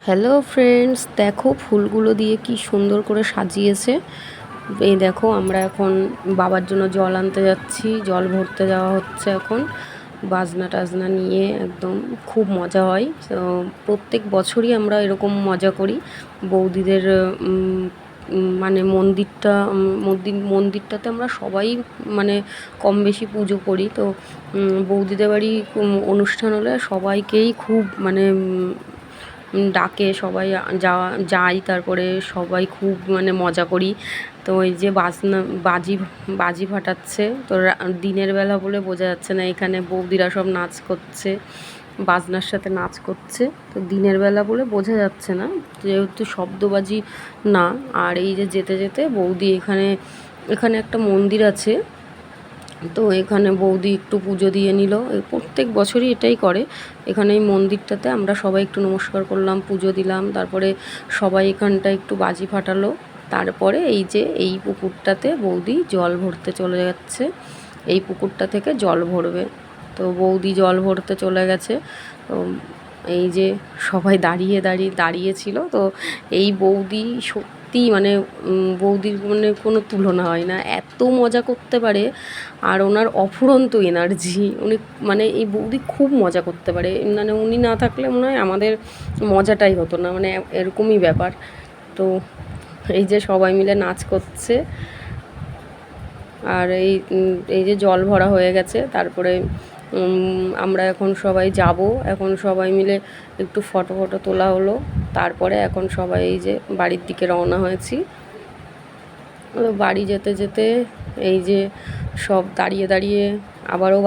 Hello friends, দেখো ফুলগুলো দিয়ে কি সুন্দর করে সাজিয়েছে। এই দেখো, আমরা এখন বাবার জন্য জল আনতে যাচ্ছি, জল ভরতে যাওয়া হচ্ছে এখন বাজনা টাজনা নিয়ে। একদম খুব মজা হয়। তো প্রত্যেক বছরই আমরা এরকম মজা করি। বৌদিদের মানে মন্দিরটাতে আমরা সবাই মানে কম বেশি পুজো করি। তো বৌদিদের বাড়ি অনুষ্ঠান হলে সবাইকেই খুব মানে ডাকে, সবাই যাই, তারপরে সবাই খুব মানে মজা করি। তো এই যে বাজি বাজি ফাটাচ্ছে, তো দিনের বেলা বলে বোঝা যাচ্ছে না, এখানে বৌদিরা সব নাচ করছে, বাজনার সাথে নাচ করছে। তো দিনের বেলা বলে বোঝা যাচ্ছে না, যেহেতু শব্দবাজি না। আর এই যে যেতে যেতে বৌদি এখানে এখানে একটা মন্দির আছে, তো এখানে বৌদি একটু পুজো দিয়ে নিল। প্রত্যেক বছরই এটাই করে। এখানে এই মন্দিরটাতে আমরা সবাই একটু নমস্কার করলাম, পুজো দিলাম, তারপরে সবাই এখানটা একটু বাজি ফাটালো। তারপরে এই যে এই পুকুরটাতে বৌদি জল ভরতে চলে যাচ্ছে, এই পুকুরটা থেকে জল ভরবে। তো বৌদি জল ভরতে চলে গেছে। তো এই যে সবাই দাঁড়িয়েছিল। তো এই বৌদি সত্যি মানে বৌদির মানে কোনো তুলনা হয় না, এত মজা করতে পারে। আর ওনার অফুরন্ত এনার্জি, উনি মানে এই বৌদি খুব মজা করতে পারে। মানে উনি না থাকলে মনে হয় আমাদের মজাটাই হতো না, মানে এরকমই ব্যাপার। তো এই যে সবাই মিলে নাচ করছে। আর এই যে জল ভরা হয়ে গেছে, তারপরে আমরা এখন সবাই যাব, এখন সবাই মিলে একটু ফটো তোলা হলো। তারপরে এখন সবাই এই যে বাড়ির দিকে রওনা হয়েছি। বাড়ি যেতে যেতে এই যে সব দাঁড়িয়ে আবারও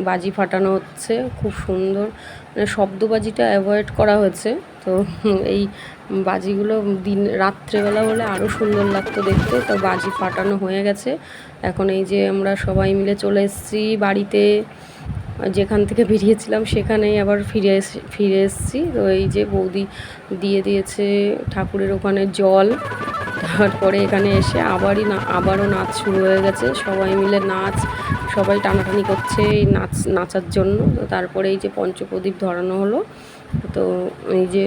বাজি ফাটানো হচ্ছে, খুব সুন্দর। মানে শব্দবাজিটা অ্যাভয়েড করা হয়েছে। তো এই বাজিগুলো রাত্রেবেলা হলে আরও সুন্দর লাগতো দেখতে। তো বাজি ফাটানো হয়ে গেছে। এখন এই যে আমরা সবাই মিলে চলে এসেছি বাড়িতে, যেখান থেকে বেরিয়েছিলাম সেখানেই আবার ফিরে এসেছি। তো এই যে বৌদি দিয়ে দিয়েছে ঠাকুরের ওখানে জল। তারপরে এখানে এসে আবারও নাচ শুরু হয়ে গেছে, সবাই মিলে নাচ, সবাই টানাটানি করছে এই নাচার জন্য। তো তারপরে এই যে পঞ্চপ্রদীপ ধরানো হলো। তো এই যে